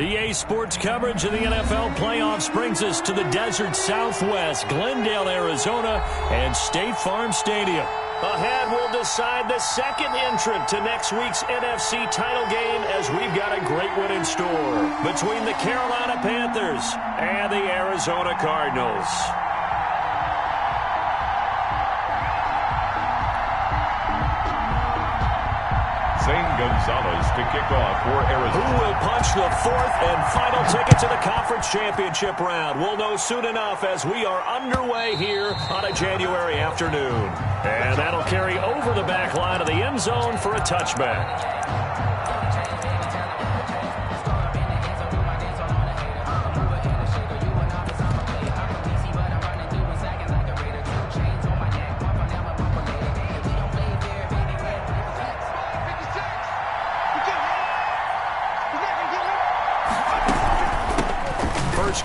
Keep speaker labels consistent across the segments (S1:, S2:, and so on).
S1: EA Sports coverage of the NFL playoffs brings us to the desert Southwest, Glendale, Arizona, and State Farm Stadium. Ahead, we'll decide the second entrant to next week's NFC title game as we've got a great one in store between the Carolina Panthers and the Arizona Cardinals.
S2: Gonzalez to kick off for Arizona.
S1: Who will punch the fourth and final ticket to the conference championship round? We'll know soon enough as we are underway here on a January afternoon. And that'll carry over the back line of the end zone for a touchback.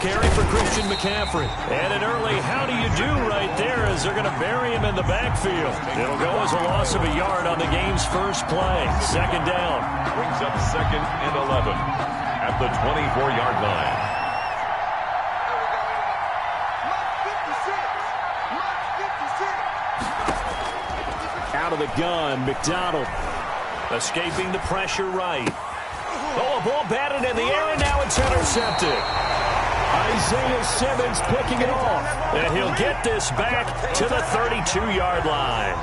S1: Carry for Christian McCaffrey. And an early how do you do right there as they're going to bury him in the backfield. It'll go as a loss of a yard on the game's first play. Second down.
S2: Brings up 2nd and 11 at the 24-yard line.
S1: Out of the gun, McDonald. Escaping the pressure right. Oh, a ball batted in the air, and now it's intercepted. Isaiah Simmons picking it off. And he'll get this back to the 32-yard line.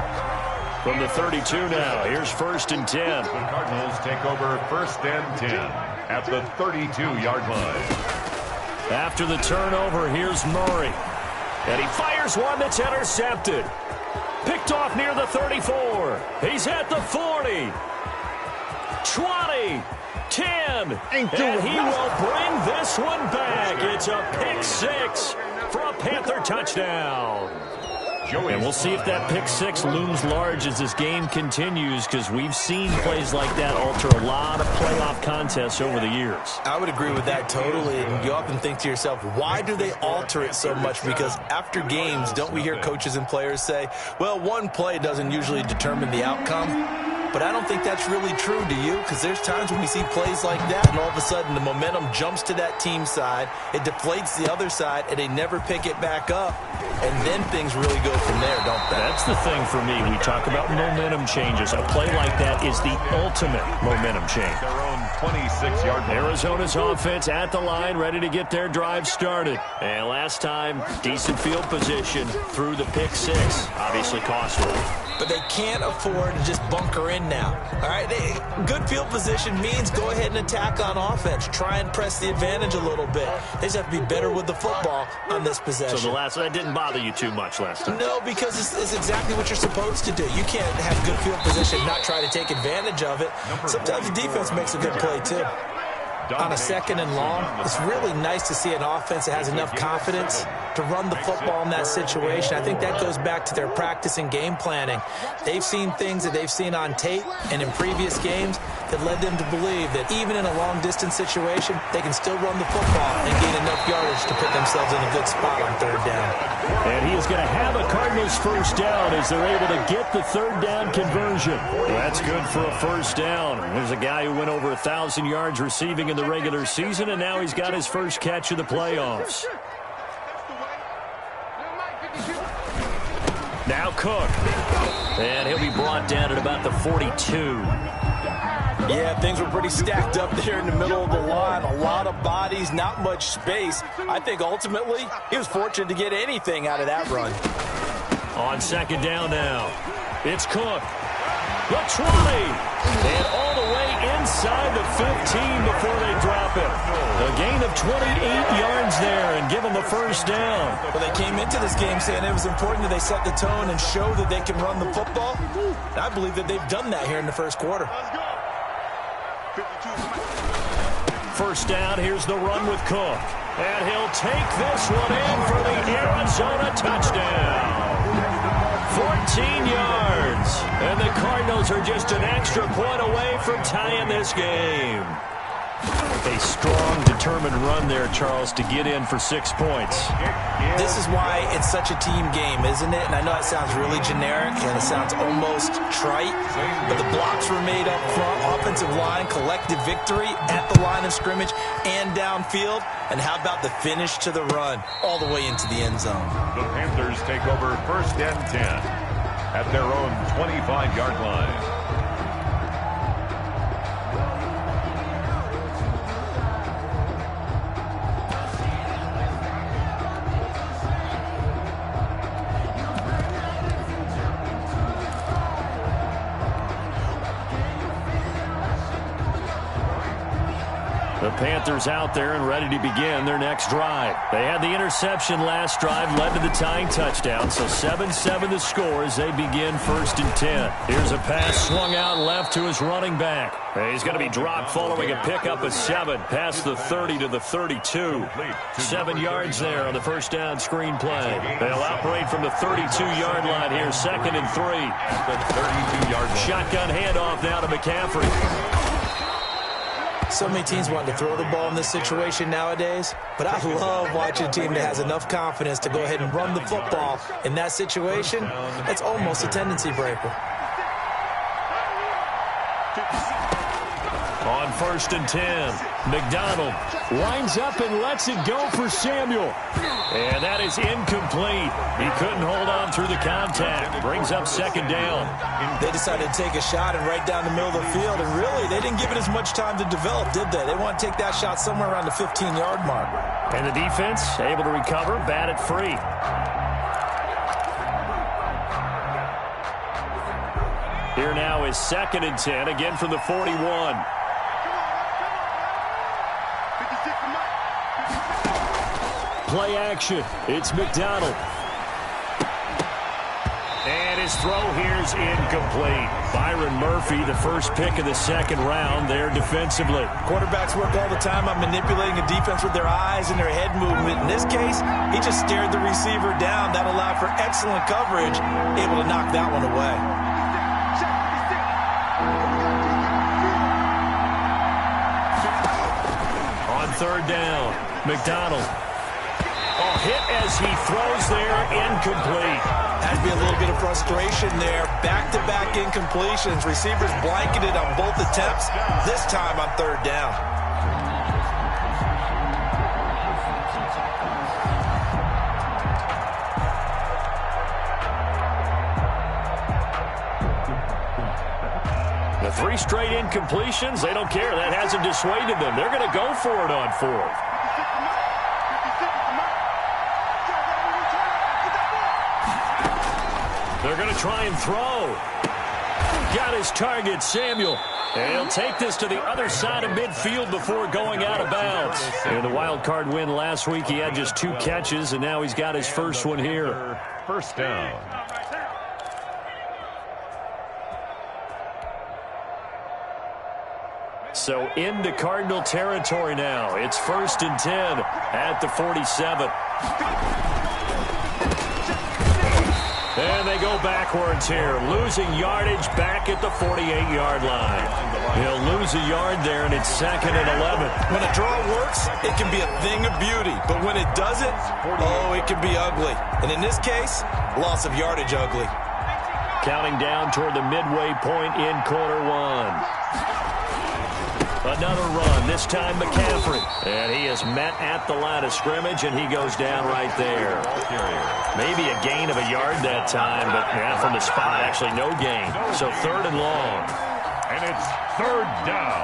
S1: From the 32 now, here's 1st and 10.
S2: The Cardinals take over 1st and 10 at the 32-yard line.
S1: After the turnover, here's Murray. And he fires one that's intercepted. Picked off near the 34. He's at the 40. 20. 10, and he will bring this one back. It's a pick six for a Panther touchdown. And we'll see if that pick six looms large as this game continues, because we've seen plays like that alter a lot of playoff contests over the years.
S3: I would agree with that totally. And you often think to yourself, why do they alter it so much? Because after games, don't we hear coaches and players say, well, one play doesn't usually determine the outcome? But I don't think that's really true, do you? Because there's times when we see plays like that, and all of a sudden the momentum jumps to that team side, it deflates the other side, and they never pick it back up, and then things really go from there, don't they?
S1: That's the thing for me. We talk about momentum changes. A play like that is the ultimate momentum change.
S2: Their own 26-yard line.
S1: Arizona's offense at the line, ready to get their drive started. And last time, decent field position through the pick six. Obviously costly.
S3: But they can't afford to just bunker in now. All right, good field position means go ahead and attack on offense. Try and press the advantage a little bit. They just have to be better with the football on this possession.
S1: So that didn't bother you too much last time?
S3: No, because it's exactly what you're supposed to do. You can't have good field position and not try to take advantage of it. Sometimes the defense makes a good play, too. On a 2nd and long, it's really nice to see an offense that has enough confidence to run the football in that situation. I think that goes back to their practice and game planning. They've seen things that they've seen on tape and in previous games that led them to believe that even in a long-distance situation, they can still run the football and gain enough yardage to put themselves in a good spot on 3rd down.
S1: And he is going to have a Cardinals 1st down as they're able to get the 3rd down conversion. Well, that's good for a 1st down. There's a guy who went over 1,000 yards receiving in the regular season, and now he's got his first catch of the playoffs. Now Cook. And he'll be brought down at about the 42.
S3: Yeah, things were pretty stacked up there in the middle of the line. A lot of bodies, not much space. I think ultimately he was fortunate to get anything out of that run.
S1: On 2nd down now, it's Cook. The 20. And all the way inside the 15 before they drop it. A gain of 28 yards there and give them the 1st down.
S3: Well, they came into this game saying it was important that they set the tone and show that they can run the football. And I believe that they've done that here in the 1st quarter.
S1: 1st down, here's the run with Cook. And he'll take this one in for the Arizona touchdown. 14 yards. And the Cardinals are just an extra point away from tying this game. A strong, determined run there, Charles, to get in for 6 points.
S3: this is why it's such a team game, isn't it? And I know it sounds really generic and it sounds almost trite, but the blocks were made up front, offensive line, collective victory at the line of scrimmage and downfield. And how about the finish to the run all the way into the end zone?
S2: The Panthers take over 1st and 10 at their own 25-yard line.
S1: The Panthers out there and ready to begin their next drive. They had the interception last drive, led to the tying touchdown, so 7-7 the score as they begin 1st and 10. Here's a pass swung out left to his running back. He's going to be dropped following a pickup of 7 past the 30 to the 32. 7 yards there on the first down screen play. They'll operate from the 32-yard line here, 2nd and 3.
S2: The 32-yard line.
S1: Shotgun handoff now to McCaffrey.
S3: So many teams want to throw the ball in this situation nowadays, but I love watching a team that has enough confidence to go ahead and run the football. In that situation, that's almost a tendency breaker.
S1: On 1st and 10, McDonald winds up and lets it go for Samuel. And that is incomplete. He couldn't hold on through the contact. Brings up 2nd down.
S3: They decided to take a shot and right down the middle of the field, and really, they didn't give it as much time to develop, did they? They want to take that shot somewhere around the 15-yard mark.
S1: And the defense able to recover, bat it free. Here now is 2nd and 10, again from the 41. Play action. It's McDonald. And his throw here's incomplete. Byron Murphy, the first pick of the 2nd round there defensively.
S3: Quarterbacks work all the time on manipulating a defense with their eyes and their head movement. In this case, he just stared the receiver down. That allowed for excellent coverage, able to knock that one away.
S1: On 3rd down, McDonald. Oh, hit as he throws there, incomplete.
S3: Had to be a little bit of frustration there. Back-to-back incompletions. Receivers blanketed on both attempts, this time on 3rd down.
S1: The 3 straight incompletions, they don't care. That hasn't dissuaded them. They're going to go for it on 4th. They're going to try and throw. Got his target, Samuel. And he'll take this to the other side of midfield before going out of bounds. In the wild card win last week, he had just 2 catches, and now he's got his first one here.
S2: 1st down.
S1: So into Cardinal territory now. It's 1st and 10 at the 47. And they go backwards here, losing yardage back at the 48-yard line. He'll lose a yard there, and it's 2nd and 11.
S3: When a draw works, it can be a thing of beauty. But when it doesn't, oh, it can be ugly. And in this case, loss of yardage ugly.
S1: Counting down toward the midway point in quarter 1. Another run, this time McCaffrey. And he is met at the line of scrimmage, and he goes down right there. Maybe a gain of a yard that time, but from the spot, actually no gain. So 3rd and long.
S2: And it's 3rd down.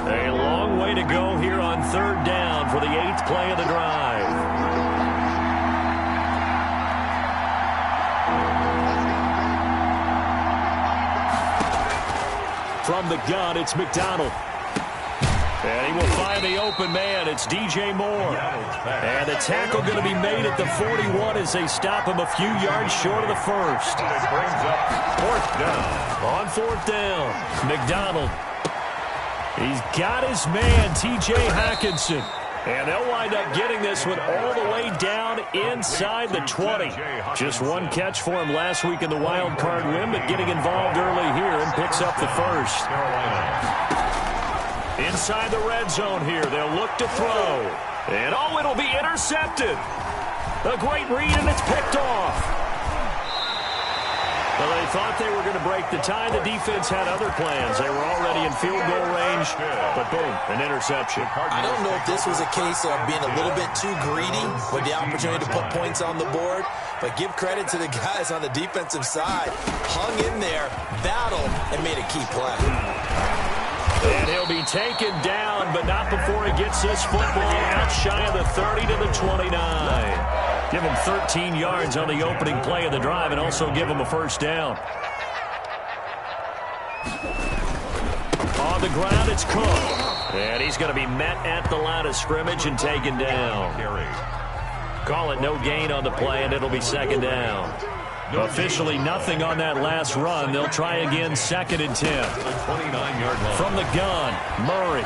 S1: A long way to go here on 3rd down for the 8th play of the drive. From the gun, it's McDonald. And he will find the open man. It's DJ Moore. And the tackle going to be made at the 41 as they stop him a few yards short of the first.
S2: It brings up 4th down.
S1: On 4th down, McDonald. He's got his man, T.J. Hockenson. And they'll wind up getting this one all the way down inside the 20. Just one catch for him last week in the wild card win, but getting involved early here and picks up the first. Inside the red zone here, they'll look to throw. And oh, it'll be intercepted. A great read, and it's picked off. Well, they thought they were going to break the tie. The defense had other plans. They were already in field goal range, but boom, an interception.
S3: I don't know if this was a case of being a little bit too greedy with the opportunity to put points on the board, but give credit to the guys on the defensive side. Hung in there, battled, and made a key play.
S1: And he'll be taken down, but not before he gets this football out shy of the 30 to the 29. Give him 13 yards on the opening play of the drive and also give him a first down. On the ground, it's Cook. And he's going to be met at the line of scrimmage and taken down. Call it no gain on the play, and it'll be second down. Officially nothing on that last run. They'll try again, 2nd and 10. From the gun, Murray.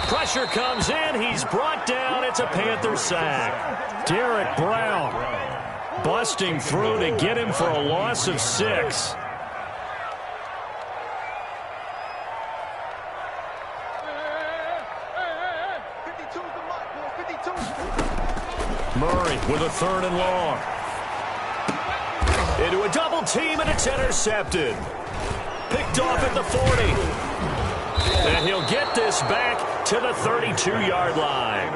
S1: Pressure comes in. He's brought down. It's a Panther sack. Derek Brown busting through to get him for a loss of 6. Murray with a 3rd and long. Into a double team, and it's intercepted. Picked off at the 40. And he'll get this back to the 32-yard line.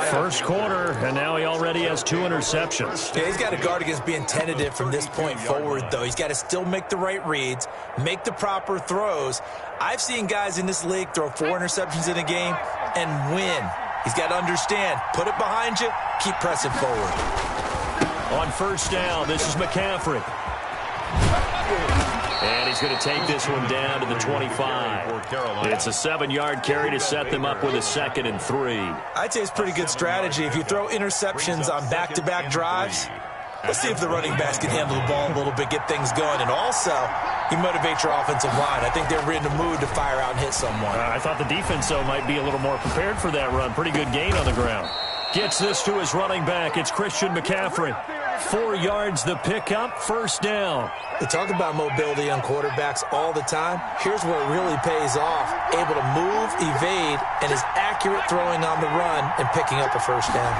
S1: First quarter, and now he already has 2 interceptions.
S3: Yeah, he's got to guard against being tentative from this point forward, though. He's got to still make the right reads, make the proper throws. I've seen guys in this league throw 4 interceptions in a game and win. He's got to understand, put it behind you, keep pressing forward.
S1: On first down, this is McCaffrey. And he's going to take this one down to the 25. It's a 7-yard carry to set them up with a 2nd and 3.
S3: I'd say it's pretty good strategy. If you throw interceptions on back-to-back drives, let's see if the running backs can handle the ball a little bit, get things going. And also, you motivate your offensive line. I think they're in the mood to fire out and hit someone.
S1: I thought the defense, though, might be a little more prepared for that run. Pretty good gain on the ground. Gets this to his running back. It's Christian McCaffrey. 4 yards the pickup, first down.
S3: They talk about mobility on quarterbacks all the time. Here's where it really pays off. Able to move, evade, and is accurate throwing on the run and picking up a first down.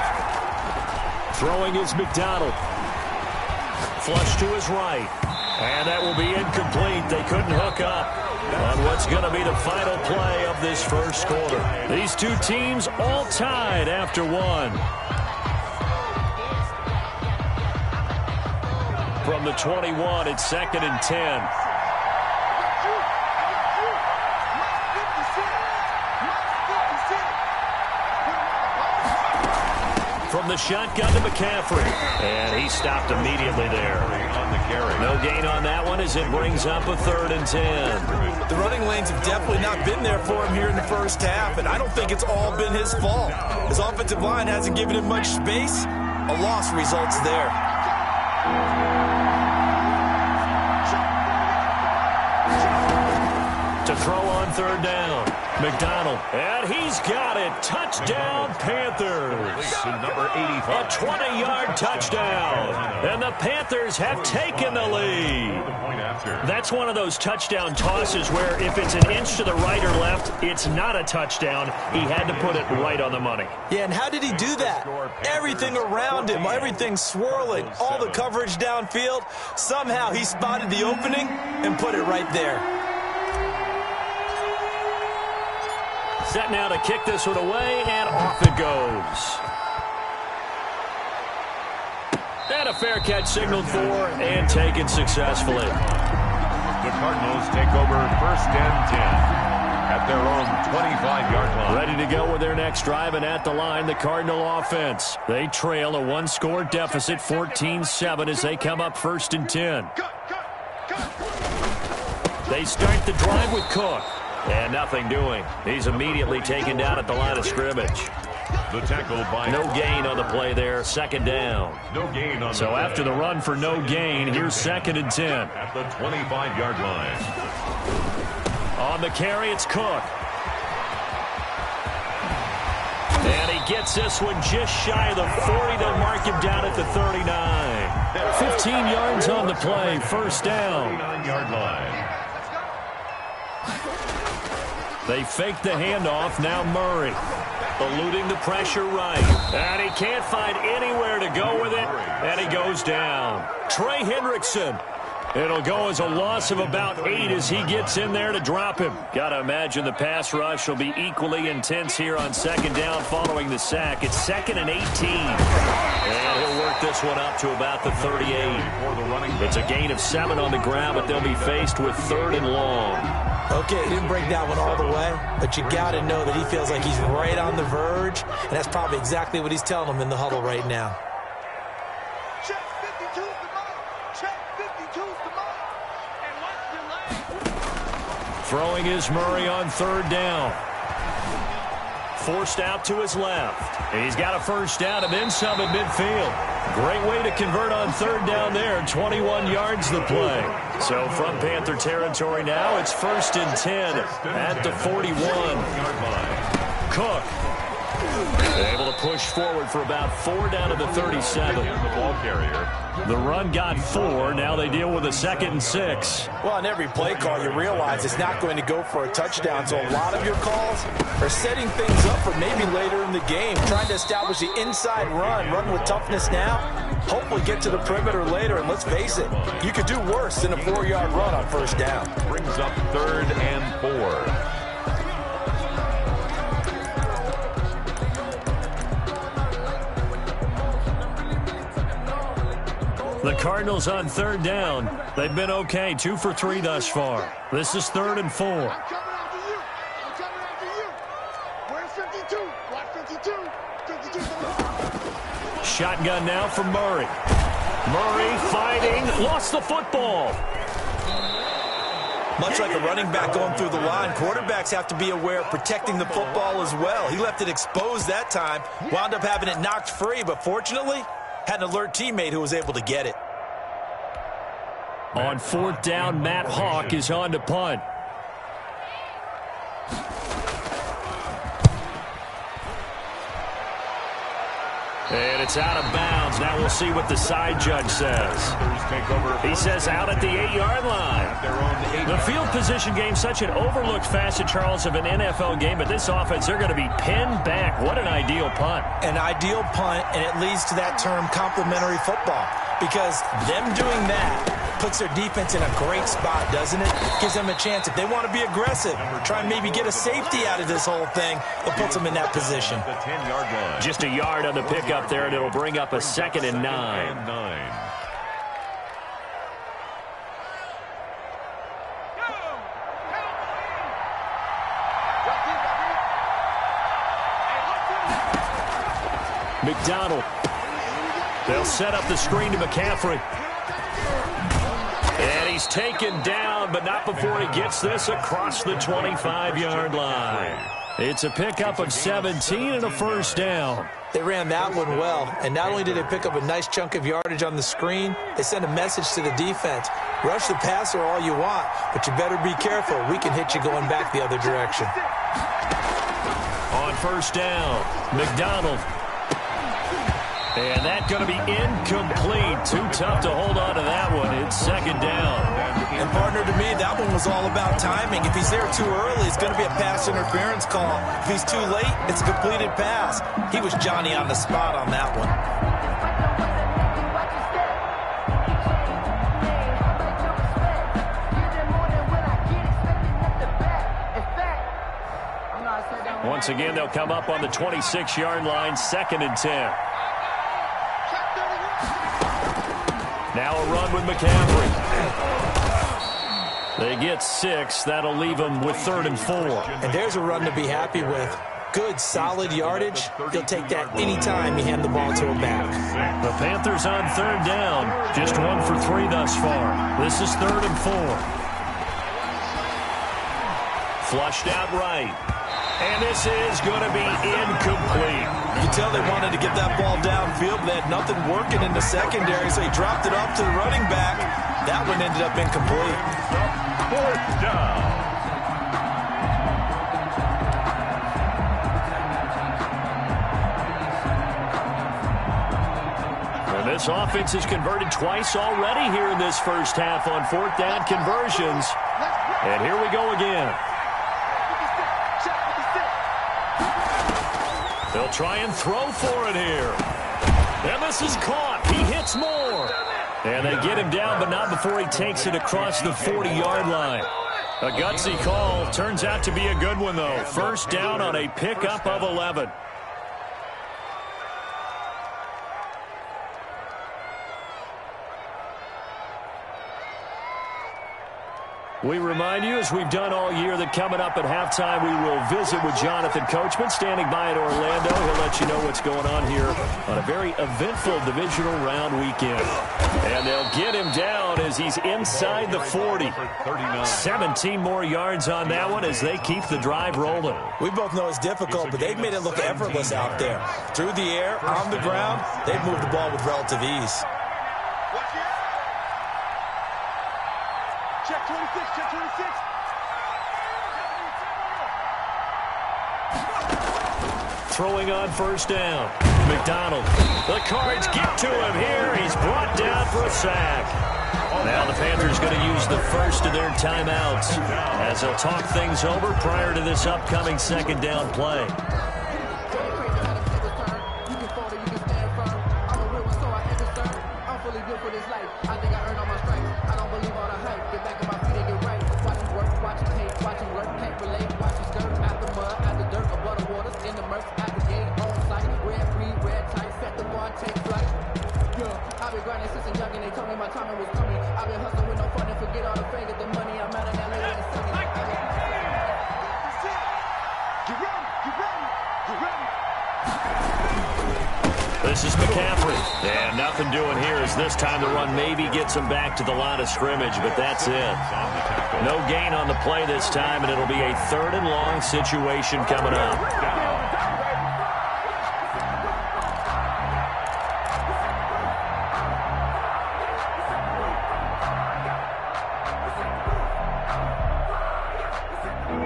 S1: Throwing is McDonald. Flush to his right. And that will be incomplete. They couldn't hook up on what's going to be the final play of this first quarter. These two teams all tied after 1. From the 21, it's 2nd and 10. From the shotgun to McCaffrey. And he stopped immediately there. No gain on that one as it brings up a 3rd and 10.
S3: The running lanes have definitely not been there for him here in the first half, and I don't think it's all been his fault. His offensive line hasn't given him much space. A loss results there.
S1: To throw on 3rd down. McDonald. And he's got it. Touchdown, Panthers.
S2: Number 85.
S1: A 20-yard touchdown. And the Panthers have taken the lead. That's one of those touchdown tosses where if it's an inch to the right or left, it's not a touchdown. He had to put it right on the money.
S3: Yeah, and how did he do that? Everything around him, everything swirling, all the coverage downfield. Somehow he spotted the opening and put it right there.
S1: Set now to kick this one away, and off it goes. And a fair catch signaled for and taken successfully.
S2: The Cardinals take over 1st and 10 at their own 25-yard line.
S1: Ready to go with their next drive, and at the line, the Cardinal offense. They trail a 1-score deficit, 14-7, as they come up 1st and 10. They start the drive with Cook. And nothing doing. He's immediately taken down at the line of scrimmage.
S2: The tackle by
S1: no gain on the play there. 2nd down.
S2: No gain on
S1: so after the run for no gain, here's 2nd and 10.
S2: At the 25-yard line.
S1: On the carry, it's Cook. And he gets this one just shy of the 40. They'll mark him down at the 39. 15 yards on the play, first down.
S2: 39-yard line.
S1: They fake the handoff. Now Murray eluding the pressure right. And he can't find anywhere to go with it. And he goes down. Trey Hendrickson. It'll go as a loss of about 8 as he gets in there to drop him. Got to imagine the pass rush will be equally intense here on second down following the sack. It's 2nd and 18. And he'll work this one up to about the 38. It's a gain of 7 on the ground, but they'll be faced with 3rd and long.
S3: Okay, he didn't break that one all the way, but you got to know that he feels like he's right on the verge, and that's probably exactly what he's telling them in the huddle right now.
S4: Check 52's the mark. Check 52's the mark. And watch your leg.
S1: Throwing is Murray on 3rd down. Forced out to his left. And he's got a first down and then some at midfield. Great way to convert on 3rd down there. 21 yards the play. So from Panther territory now, it's 1st and 10 at the 41. Cook able to push forward for about 4 down to the 37.
S2: The ball carrier.
S1: The run got 4. Now they deal with a 2nd and 6.
S3: Well, on every play call, you realize it's not going to go for a touchdown. So a lot of your calls are setting things up for maybe later in the game, trying to establish the inside run with toughness now, hopefully get to the perimeter later. And let's face it, you could do worse than a 4-yard run on first down.
S2: Brings up 3rd and 4.
S1: The Cardinals on 3rd down. They've been okay, 2 for 3 thus far. This is 3rd and 4.
S4: I'm coming after you. I'm coming after you. Where's 52? Block 52. 52.
S1: Shotgun now from Murray. Murray fighting, lost the football.
S3: Much like a running back going through the line, quarterbacks have to be aware of protecting the football as well. He left it exposed that time, wound up having it knocked free, but fortunately, had an alert teammate who was able to get it.
S1: On 4th down, Matt Hawk is on to punt. And it's out of bounds. Now we'll see what the side judge says. He says out at the 8-yard line. The field position game, such an overlooked facet, Charles, of an NFL game, but this offense, they're going to be pinned back. What an ideal punt.
S3: An ideal punt, and it leads to that term complementary football, because them doing that puts their defense in a great spot, doesn't it? Gives them a chance. If they want to be aggressive, try and maybe get a safety out of this whole thing, it puts them in that position.
S2: The 10-yard line.
S1: Just a yard on the pickup there, and it'll bring up a 2nd and 9. McDonald. They'll set up the screen to McCaffrey. And he's taken down, but not before he gets this across the 25-yard line. It's a pickup of 17 and a first down.
S3: They ran that one well, and not only did they pick up a nice chunk of yardage on the screen, they sent a message to the defense. Rush the passer all you want, but you better be careful. We can hit you going back the other direction.
S1: On first down, McDonald. And that's going to be incomplete. Too tough to hold on to that one. It's 2nd down.
S3: And, partner, to me, that one was all about timing. If he's there too early, it's going to be a pass interference call. If he's too late, it's a completed pass. He was Johnny on the spot on that one.
S1: Once again, they'll come up on the 26-yard line, 2nd and 10. Now a run with McCaffrey. They get 6. That'll leave them with 3rd and 4.
S3: And there's a run to be happy with. Good, solid yardage. He'll take that anytime you hand the ball to a back.
S1: The Panthers on 3rd down. Just 1 for 3 thus far. This is 3rd and 4. Flushed out right. And this is going to be incomplete.
S3: You can tell they wanted to get that ball downfield, but they had nothing working in the secondary, so he dropped it off to the running back. That one ended up incomplete.
S2: 4th down.
S1: This offense has converted twice already here in this first half on fourth down conversions. And here we go again. They'll try and throw for it here. And this is caught. He hits more. And they get him down, but not before he takes it across the 40-yard line. A gutsy call. Turns out to be a good one, though. First down on a pickup of 11. We remind you, as we've done all year, that coming up at halftime, we will visit with Jonathan Coachman, standing by at Orlando. He'll let you know what's going on here on a very eventful divisional round weekend. And they'll get him down as he's inside the 40. 17 more yards on that one as they keep the drive rolling.
S3: We both know it's difficult, but they've made it look effortless out there. Through the air, on the ground, they've moved the ball with relative ease.
S4: Check 26, check 26.
S1: Throwing on first down. McDonald. The Cards get to him here. He's brought down for a sack. Now the Panthers going to use the first of their timeouts as they'll talk things over prior to this upcoming second down play. This is McCaffrey. And nothing doing here as this time the run maybe gets him back to the line of scrimmage, but that's it. No gain on the play this time, and it'll be a third and long situation coming up.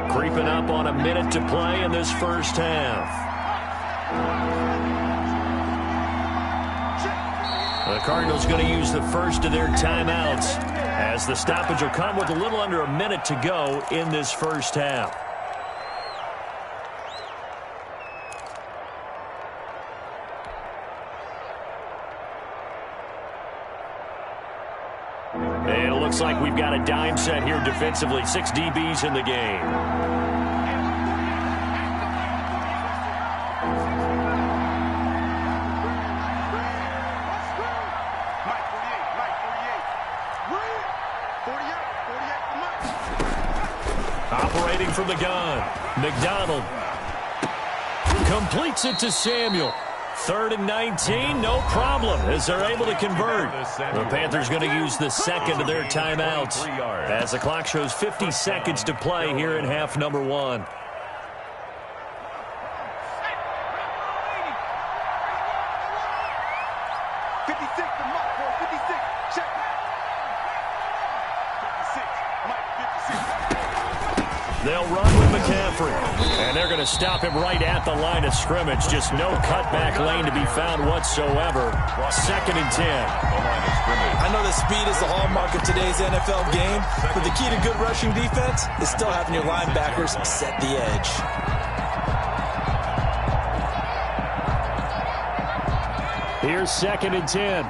S1: Creeping up on a minute to play in this first half. The Cardinals going to use the first of their timeouts as the stoppage will come with a little under a minute to go in this first half. And it looks like we've got a dime set here defensively. 6 DBs in the game. Operating from the gun, McDonald completes it to Samuel. 3rd and 19, no problem, as they're able to convert. The Panthers going to use the second of their timeouts as the clock shows 50 seconds to play here in half number 1. They'll run with McCaffrey, and they're going to stop him right at the line of scrimmage. Just no cutback lane to be found whatsoever. 2nd and 10.
S3: I know that speed is the hallmark of today's NFL game, but the key to good rushing defense is still having your linebackers set the edge.
S1: Here's 2nd and 10.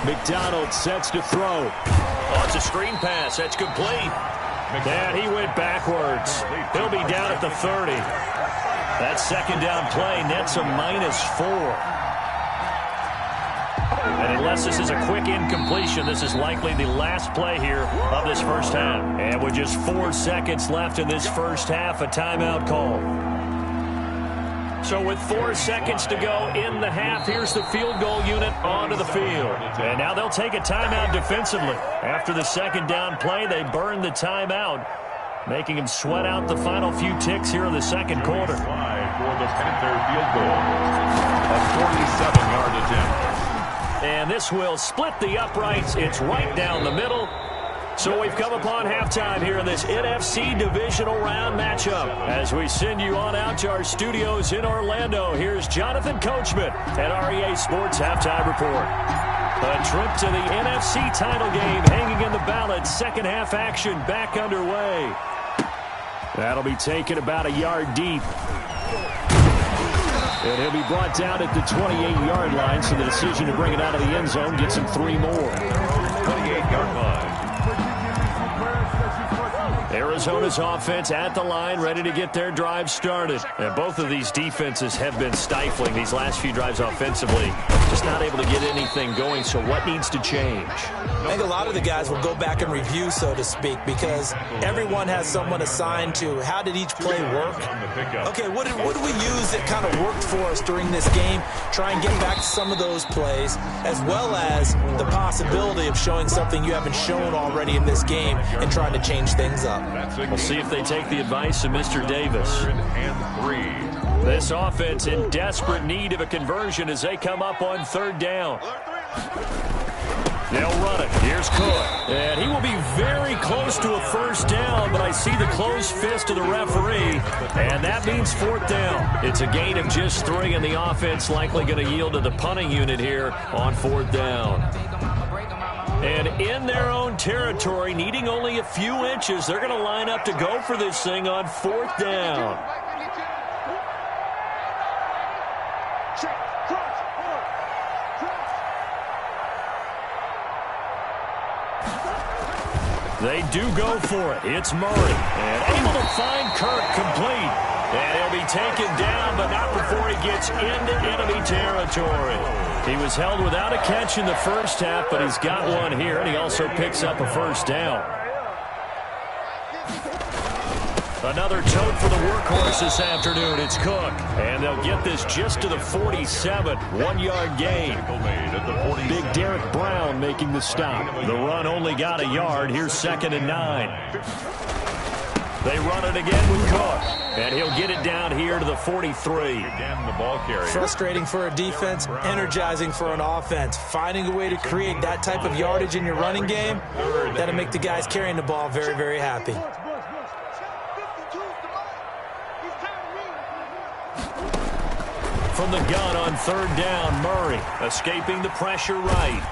S1: McDonald sets to throw. Oh, it's a screen pass. That's complete. And he went backwards. He'll be down at the 30. That second down play nets a -4. And unless this is a quick incompletion, this is likely the last play here of this first half. And with just 4 seconds left in this first half, a timeout call. So with 4 seconds to go in the half, here's the field goal unit onto the field. And now they'll take a timeout defensively. After the second down play, they burn the timeout, making him sweat out the final few ticks here in the second quarter.
S2: For the Panther field goal, a 47-yard attempt.
S1: And this will split the uprights. It's right down the middle. So we've come upon halftime here in this NFC Divisional Round matchup. As we send you on out to our studios in Orlando, here's Jonathan Coachman at REA Sports Halftime Report. A trip to the NFC title game hanging in the balance. Second half action back underway. That'll be taken about a yard deep. And he'll be brought down at the 28-yard line, so the decision to bring it out of the end zone gets him 3 more.
S2: 28-yard line.
S1: Arizona's offense at the line, ready to get their drive started. And both of these defenses have been stifling these last few drives offensively. Just not able to get anything going, so what needs to change?
S3: I think a lot of the guys will go back and review, so to speak, because everyone has someone assigned to how did each play work. Okay, what did we use that kind of worked for us during this game? Try and get back to some of those plays, as well as the possibility of showing something you haven't shown already in this game and trying to change things up.
S1: We'll see if they take the advice of Mr. Davis. This offense in desperate need of a conversion as they come up on 3rd down. They'll run it. Here's Cook. And he will be very close to a 1st down, but I see the closed fist of the referee, and that means 4th down. It's a gain of just 3, and the offense likely going to yield to the punting unit here on 4th down. And in their own territory, needing only a few inches, they're going to line up to go for this thing on 4th down. They do go for it. It's Murray. And able to find Kirk complete. And he'll be taken down, but not before he gets into enemy territory. He was held without a catch in the first half, but he's got one here, and he also picks up a 1st down. Another tote for the workhorse this afternoon. It's Cook. And they'll get this just to the 47. 1-yard gain. Big Derek Brown making the stop. The run only got a yard. Here's 2nd and 9. They run it again with Cook. And he'll get it down here to the 43.
S2: Again, the ball carrier.
S3: Frustrating for a defense, energizing for an offense. Finding a way to create that type of yardage in your running game, that'll make the guys carrying the ball very, very happy.
S1: From the gun on 3rd down, Murray escaping the pressure right.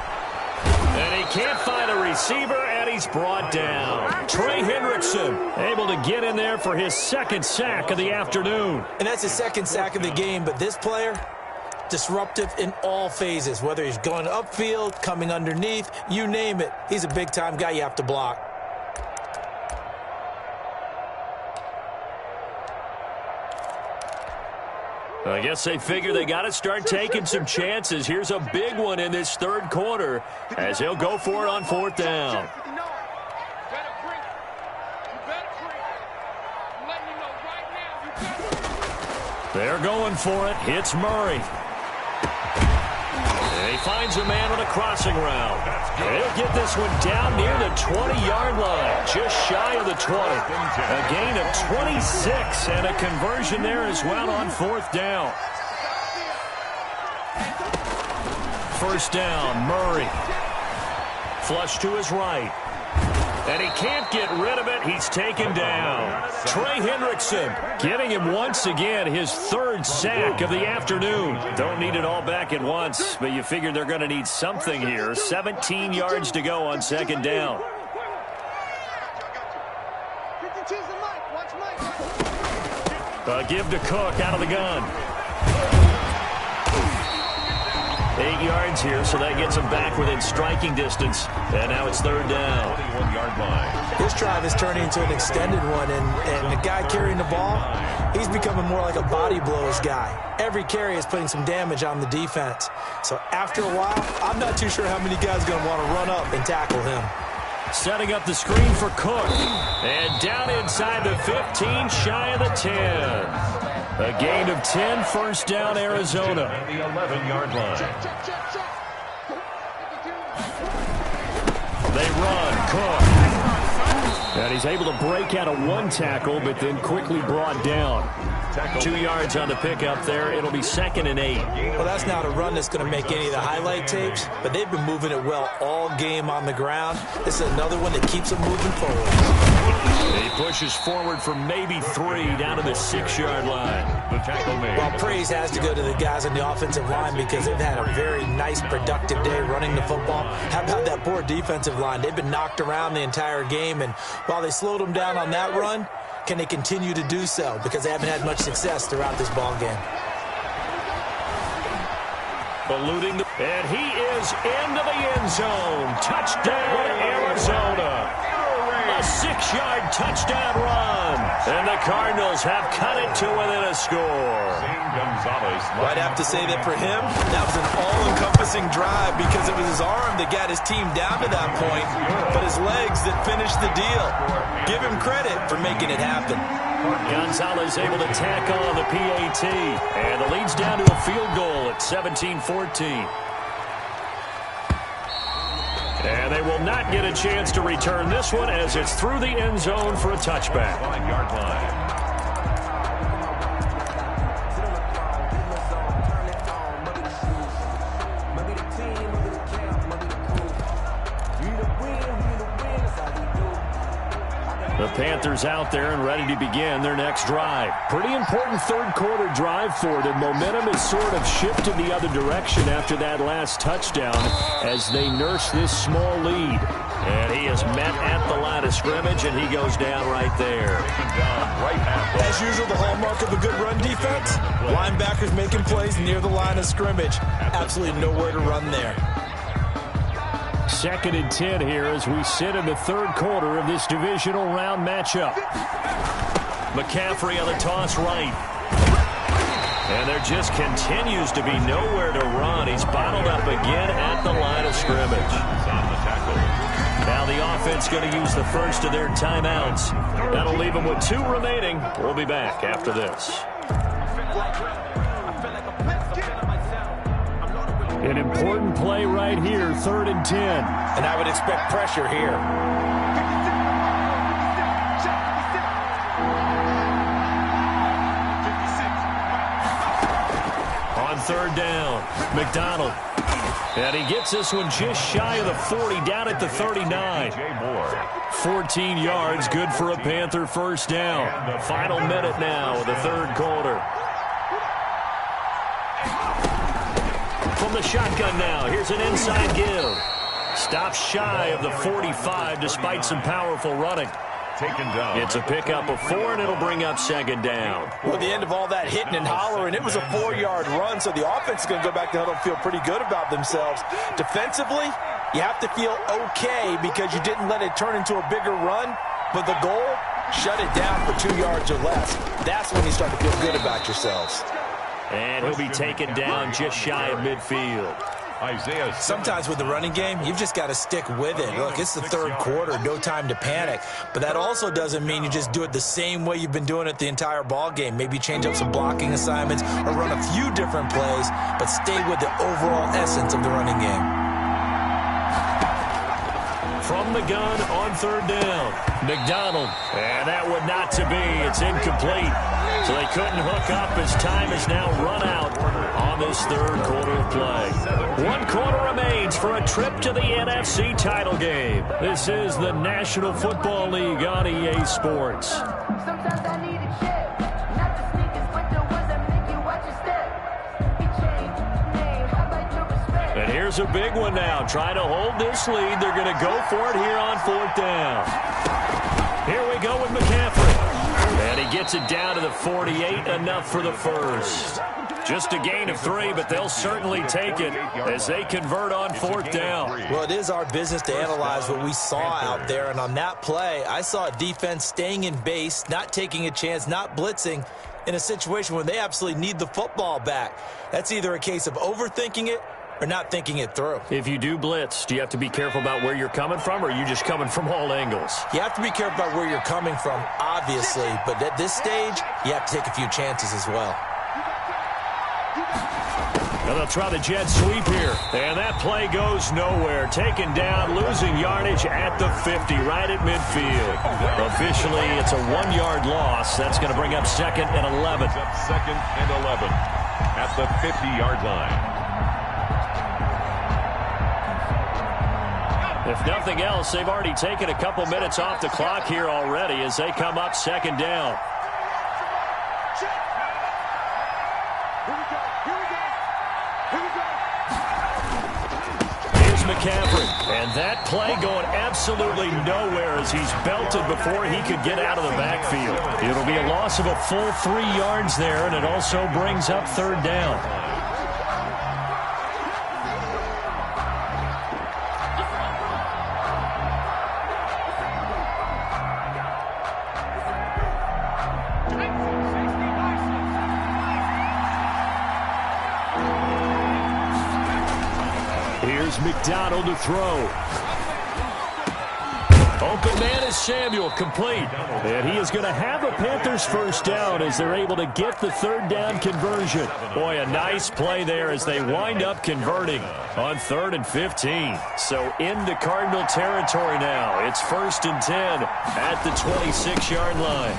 S1: And he can't find a receiver, and he's brought down. Trey Hendrickson able to get in there for his 2nd sack of the afternoon.
S3: And that's his 2nd sack of the game, but this player, disruptive in all phases, whether he's going upfield, coming underneath, you name it. He's a big-time guy you have to block.
S1: I guess they figure they got to start taking some chances. Here's a big one in this 3rd quarter as he'll go for it on 4th down. They're going for it. It's Murray. And he finds a man on a crossing route. He'll get this one down near the 20-yard line, just shy of the 20. A gain of 26 and a conversion there as well on 4th down. 1st down, Murray. Flush to his right. And he can't get rid of it. He's taken down. Trey Hendrickson getting him once again his 3rd sack of the afternoon. Don't need it all back at once, but you figure they're going to need something here. 17 yards to go on 2nd down. Give to Cook out of the gun. 8 yards here, so that gets him back within striking distance. And now it's 3rd down.
S2: 21-yard line.
S3: This drive is turning into an extended one, and the guy carrying the ball, he's becoming more like a body blows guy. Every carry is putting some damage on the defense. So after a while, I'm not too sure how many guys are going to want to run up and tackle him.
S1: Setting up the screen for Cook. And down inside the 15, shy of the 10. A gain of 10, 1st down, Arizona.
S2: The 11-yard line.
S1: They run, Cook. And he's able to break out of 1 tackle, but then quickly brought down. 2 yards on the pickup there. It'll be 2nd and 8.
S3: Well, that's not a run that's going to make any of the highlight tapes, but they've been moving it well all game on the ground. This is another one that keeps them moving forward.
S1: He pushes forward for maybe 3 down to the 6-yard line.
S2: The tackle made.
S3: Well, praise has to go to the guys on the offensive line because they've had a very nice, productive day running the football. How about that poor defensive line? They've been knocked around the entire game, and while they slowed them down on that run, can they continue to do so? Because they haven't had much success throughout this ball game.
S1: Eluding and he is into the end zone. Touchdown, Arizona. A 6-yard touchdown run. And the Cardinals have cut it to within a score.
S3: Well, I'd have to say that for him, that was an all-encompassing drive because it was his arm that got his team down to that point, but his legs that finished the deal. Give him credit for making it happen.
S1: Gonzalez able to tack on the PAT, and the lead's down to a field goal at 17-14. And they will not get a chance to return this one as it's through the end zone for a touchback.
S2: 5-yard line.
S1: The Panthers out there and ready to begin their next drive. Pretty important third-quarter drive for them. Momentum has sort of shifted the other direction after that last touchdown as they nurse this small lead. And he is met at the line of scrimmage, and he goes down right there.
S3: As usual, the hallmark of a good run defense, linebackers making plays near the line of scrimmage. Absolutely nowhere to run there.
S1: 2nd and 10 here as we sit in the third quarter of this divisional round matchup. McCaffrey on the toss right. And there just continues to be nowhere to run. He's bottled up again at the line of scrimmage. Now the offense going to use the first of their timeouts. That'll leave them with 2 remaining. We'll be back after this. An important play right here, 3rd and 10.
S3: And I would expect pressure here.
S1: On 3rd down, McDonald. And he gets this one just shy of the 40, down at the 39. 14 yards, good for a Panther first down. Final minute now of the third quarter. From the shotgun now, here's an inside give. Stops shy of the 45 despite some powerful running.
S2: Taken down.
S1: It's a pickup of 4, and it'll bring up 2nd down.
S3: Well, at the end of all that hitting and hollering, it was a 4-yard run, so the offense is going to go back to huddle and feel pretty good about themselves. Defensively, you have to feel okay because you didn't let it turn into a bigger run, but the goal, shut it down for 2 yards or less. That's when you start to feel good about yourselves.
S1: And he'll be taken down just shy of midfield.
S3: Sometimes with the running game, you've just got to stick with it. Look, it's the third quarter, no time to panic. But that also doesn't mean you just do it the same way you've been doing it the entire ball game. Maybe change up some blocking assignments or run a few different plays, but stay with the overall essence of the running game.
S1: From the gun on 3rd down, McDonald. And that would not to be. It's incomplete. So they couldn't hook up as time is now run out on this third quarter of play. 1 quarter remains for a trip to the NFC title game. This is the National Football League on EA Sports.
S5: Sometimes I need a check, not the sneakers, but the ones that make you watch your step. He changed name, how about your respect?
S1: And here's a big one now. Trying to hold this lead. They're going to go for it here on 4th down. Here we go with McCaffrey. And he gets it down to the 48, enough for the first. Just a gain of 3, but they'll certainly take it as they convert on 4th down.
S3: Well, it is our business to analyze what we saw out there, and on that play, I saw a defense staying in base, not taking a chance, not blitzing in a situation where they absolutely need the football back. That's either a case of overthinking it or not thinking it through.
S1: If you do blitz, do you have to be careful about where you're coming from, or are you just coming from all angles?
S3: You have to be careful about where you're coming from, obviously, but at this stage, you have to take a few chances as well.
S1: And they'll try the jet sweep here. And that play goes nowhere. Taken down, losing yardage at the 50, right at midfield. Officially, it's a 1-yard loss. That's going to bring up 2nd and 11.
S2: Up 2nd and 11 at the 50-yard line.
S1: If nothing else, they've already taken a couple minutes off the clock here already as they come up 2nd down. McCaffrey, and that play going absolutely nowhere as he's belted before he could get out of the backfield. It'll be a loss of a full 3 yards there, and it also brings up 3rd down. McDonald to throw. Open man is Samuel, complete. And he is going to have a Panthers 1st down as they're able to get the 3rd down conversion. Boy, a nice play there as they wind up converting on 3rd and 15. So into Cardinal territory now. It's 1st and 10 at the 26-yard line.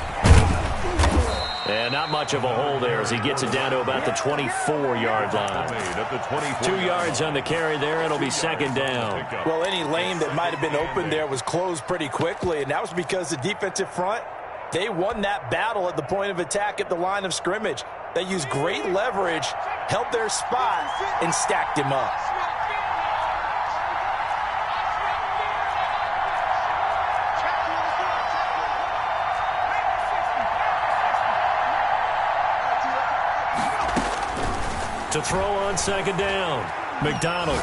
S1: And not much of a hole there as he gets it down to about the 24-yard line. 2 yards on the carry there. It'll be 2nd down.
S3: Well, any lane that might have been open there was closed pretty quickly, and that was because the defensive front, they won that battle at the point of attack at the line of scrimmage. They used great leverage, held their spot, and stacked him up.
S1: To throw on 2nd down, McDonald.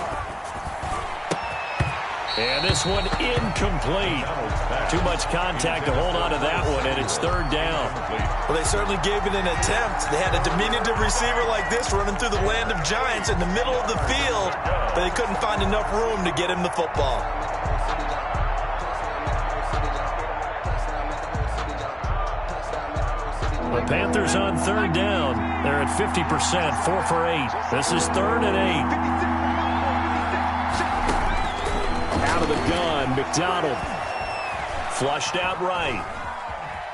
S1: And this one incomplete. Too much contact to hold on to that one, and it's 3rd down.
S3: Well, they certainly gave it an attempt. They had a diminutive receiver like this running through the land of giants in the middle of the field, but they couldn't find enough room to get him the football.
S1: The Panthers on 3rd down. They're at 50%, 4 for 8. This is 3rd and 8. Out of the gun, McDonald. Flushed out right.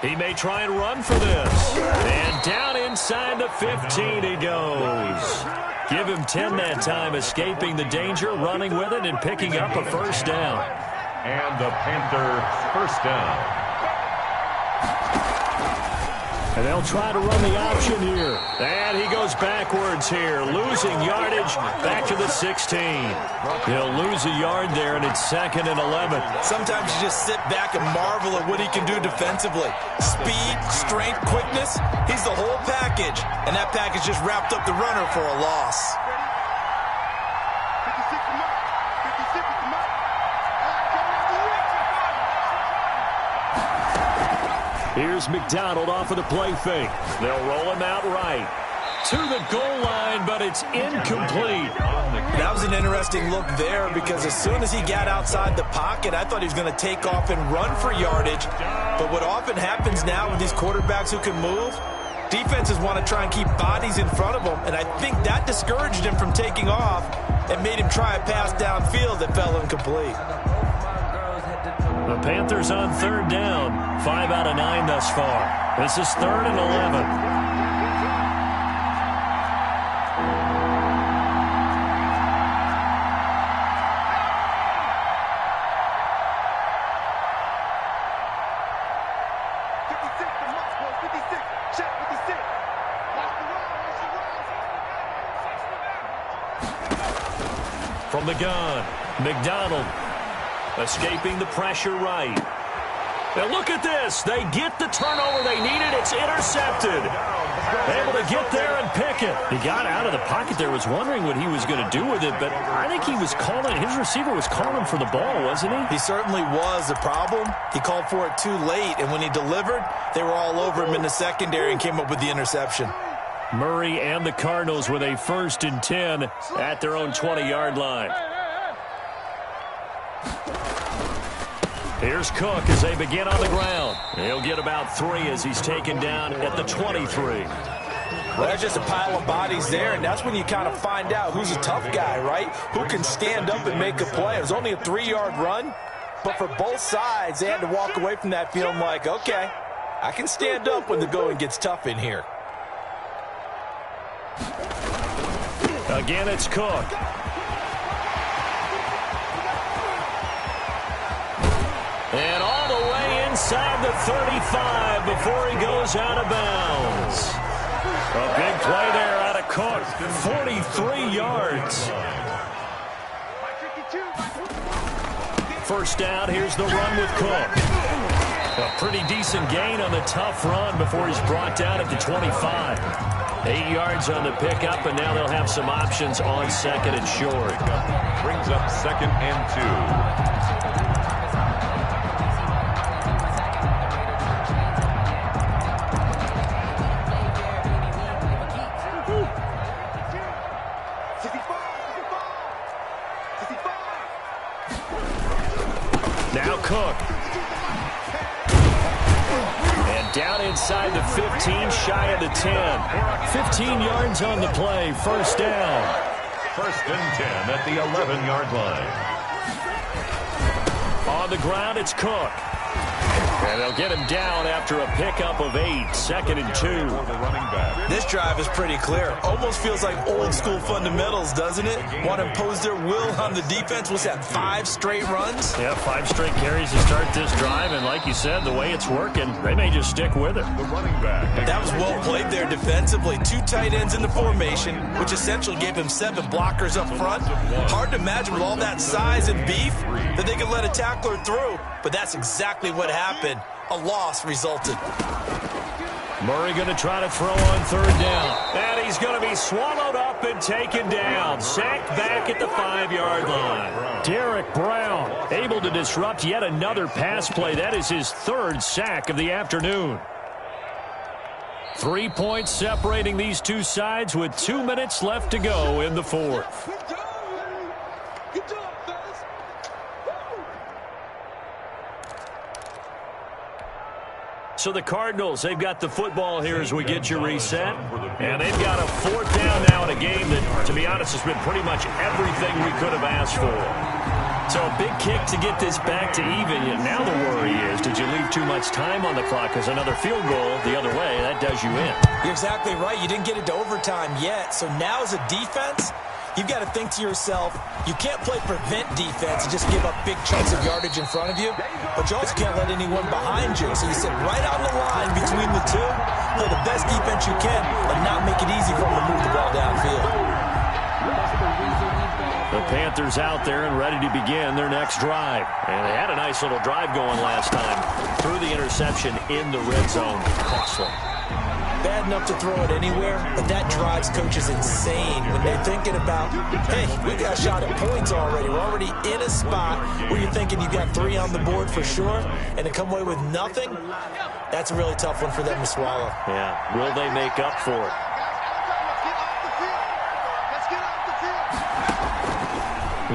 S1: He may try and run for this. And down inside the 15 he goes. Give him 10 that time, escaping the danger, running with it, and picking up a 1st down.
S2: And the Panthers 1st down.
S1: And they'll try to run the option here. And he goes backwards here, losing yardage back to the 16. He'll lose a yard there, and it's 2nd and 11.
S3: Sometimes you just sit back and marvel at what he can do defensively. Speed, strength, quickness, he's the whole package. And that package just wrapped up the runner for a loss.
S1: Here's McDonald off of the play fake. They'll roll him out right. To the goal line, but it's incomplete.
S3: That was an interesting look there because as soon as he got outside the pocket, I thought he was going to take off and run for yardage. But what often happens now with these quarterbacks who can move, defenses want to try and keep bodies in front of them, and I think that discouraged him from taking off and made him try a pass downfield that fell incomplete.
S1: The Panthers on 3rd down, 5 out of 9 thus far. This is 3rd and 11. From the gun, McDonald. Escaping the pressure right. Now look at this. They get the turnover they needed. It's intercepted. Able to get there and pick it. He got out of the pocket there. Was wondering what he was going to do with it, but I think he was calling. His receiver was calling for the ball, wasn't he?
S3: He certainly was. The problem, he called for it too late, and when he delivered, they were all over him in the secondary and came up with the interception.
S1: Murray and the Cardinals with a 1st and 10 at their own 20-yard line. Here's Cook as they begin on the ground. He'll get about 3 as he's taken down at the 23.
S3: Well, there's just a pile of bodies there, and that's when you kind of find out who's a tough guy, right? Who can stand up and make a play. It was only a 3-yard run, but for both sides, they had to walk away from that feeling like, okay, I can stand up when the going gets tough in here.
S1: Again, it's Cook. And all the way inside the 35 before he goes out of bounds. A big play there out of Cook. 43 yards. First down, here's the run with Cook. A pretty decent gain on the tough run before he's brought down at the 25. 8 yards on the pickup, and now they'll have some options on second and short.
S2: Brings up 2nd and 2.
S1: Now Cook. And down inside the 15, shy of the 10. 15 yards on the play, first down.
S2: 1st and 10 at the 11-yard line.
S1: On the ground, it's Cook. And they'll get him down after a pickup of 8, 2nd and 2.
S3: This drive is pretty clear. Almost feels like old school fundamentals, doesn't it? Want to impose their will on the defense. What's that, 5 straight runs?
S1: Yeah, 5 straight carries to start this drive. And like you said, the way it's working, they may just stick with it.
S2: The running back.
S3: That was well played there defensively. 2 tight ends in the formation, which essentially gave him 7 blockers up front. Hard to imagine with all that size and beef that they could let a tackler through. But that's exactly what happened. A loss resulted.
S1: Murray going to try to throw on 3rd down. And he's going to be swallowed up and taken down. Sacked back at the 5-yard line. Derek Brown able to disrupt yet another pass play. That is his 3rd sack of the afternoon. 3 points separating these two sides with 2 minutes left to go in the 4th.
S4: Good job, fellas.
S1: So the Cardinals, they've got the football here as we get you reset. And they've got a 4th down now in a game that, to be honest, has been pretty much everything we could have asked for. So a big kick to get this back to even. Yet now the worry is, did you leave too much time on the clock? Because another field goal the other way, that does you in.
S3: You're exactly right. You didn't get it to overtime yet. So now as a defense, you've got to think to yourself, you can't play prevent defense and just give up big chunks of yardage in front of you, but you also can't let anyone behind you. So you sit right on the line between the two, play the best defense you can, and not make it easy for them to move the ball downfield.
S1: The Panthers out there and ready to begin their next drive. And they had a nice little drive going last time. Threw the interception in the red zone. Costly.
S3: Bad enough to throw it anywhere, but that drives coaches insane when they're thinking about, hey, we got a shot at points already. We're already in a spot where you're thinking you got 3 on the board for sure, and to come away with nothing, that's a really tough one for them to swallow.
S1: Yeah, will they make up for it?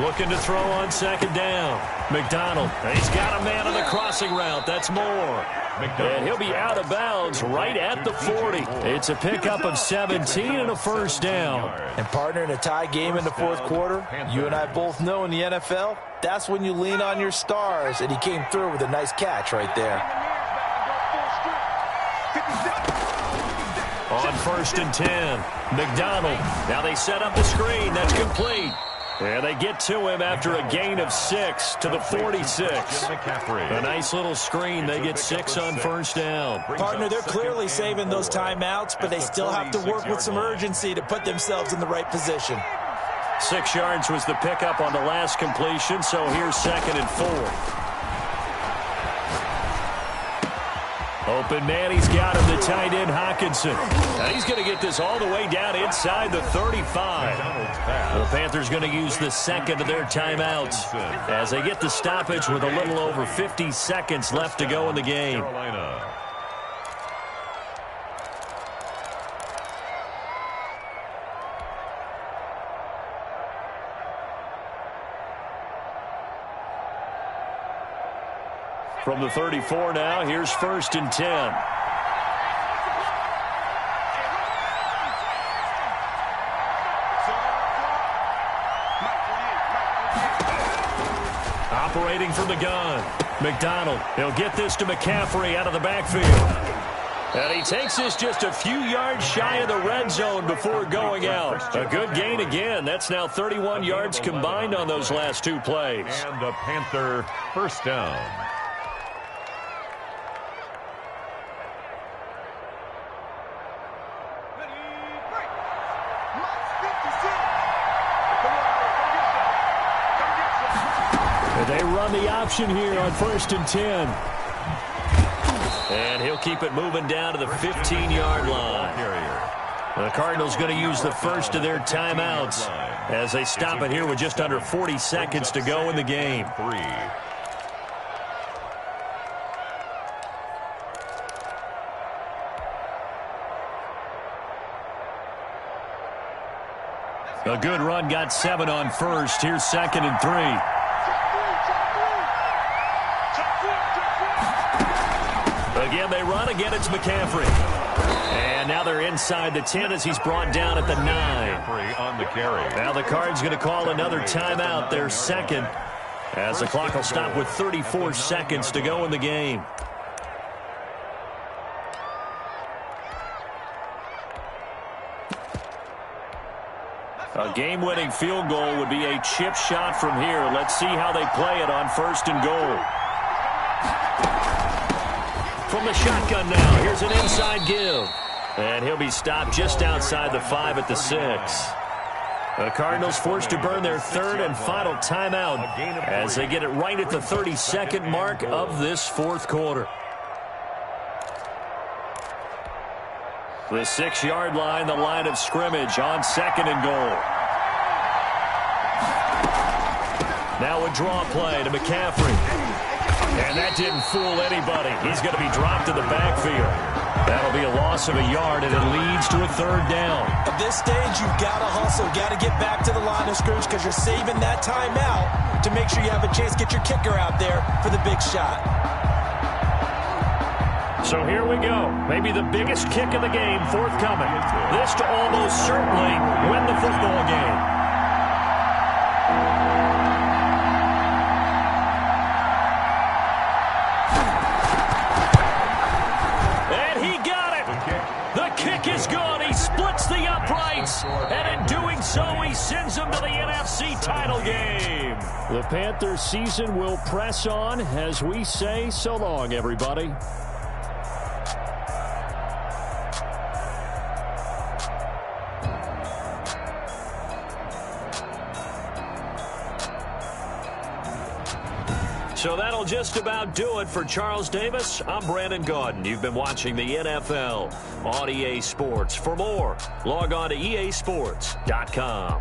S1: Looking to throw on 2nd down. McDonald, he's got a man on the crossing route. That's more. And he'll be out of bounds right at the 40. It's a pickup of 17 and a 1st down.
S3: And partner, in a tie game in the 4th quarter, you and I both know in the NFL, that's when you lean on your stars, and he came through with a nice catch right there.
S1: On 1st and 10, McDonald. Now they set up the screen. That's complete. And they get to him after a gain of 6 to the 46. A nice little screen. They get 6 on 1st down.
S3: Partner, they're clearly saving those timeouts, but they still have to work with some urgency to put themselves in the right position.
S1: 6 yards was the pickup on the last completion, so here's 2nd and 4. Open man, he's got him, the tight end Hockenson. And he's going to get this all the way down inside the 35. The Panthers going to use the 2nd of their timeouts as they get the stoppage with a little over 50 seconds left to go in the game. From the 34 now, here's 1st and 10. Operating from the gun. McDonald, he'll get this to McCaffrey out of the backfield. And he takes this just a few yards shy of the red zone before going out. A good gain again. That's now 31 yards combined on those last two plays.
S2: And the Panther first down.
S1: They run the option here on 1st and 10. And he'll keep it moving down to the 15-yard line. The Cardinals going to use the first of their timeouts as they stop it here with just under 40 seconds to go in the game. A good run got 7 on first. Here's 2nd and 3. Again, they run. Again, it's McCaffrey. And now they're inside the 10 as he's brought down at the 9.
S2: On the carry.
S1: Now the Cards going to call another timeout, their second, as the clock will stop with 34 seconds to go in the game. A game-winning field goal would be a chip shot from here. Let's see how they play it on 1st and goal. From the shotgun now, here's an inside give. And he'll be stopped just outside the 5 at the 6. The Cardinals forced to burn their 3rd and final timeout as they get it right at the 32nd mark of this 4th quarter. The 6-yard line, the line of scrimmage on 2nd and goal. Now a draw play to McCaffrey. And that didn't fool anybody. He's going to be dropped to the backfield. That'll be a loss of a yard, and it leads to a 3rd down.
S3: At this stage, you've got to hustle. Got to get back to the line of scrimmage because you're saving that timeout to make sure you have a chance to get your kicker out there for the big shot.
S1: So here we go. Maybe the biggest kick of the game forthcoming. This to almost certainly win the football game. Is good. He splits the uprights, and in doing so, he sends them to the NFC title game. The Panthers season will press on as we say so long, everybody. So that'll just about do it for Charles Davis. I'm Brandon Gaudin. You've been watching the NFL on EA Sports. For more, log on to easports.com.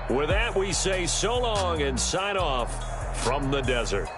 S1: With that, we say so long and sign off from the desert.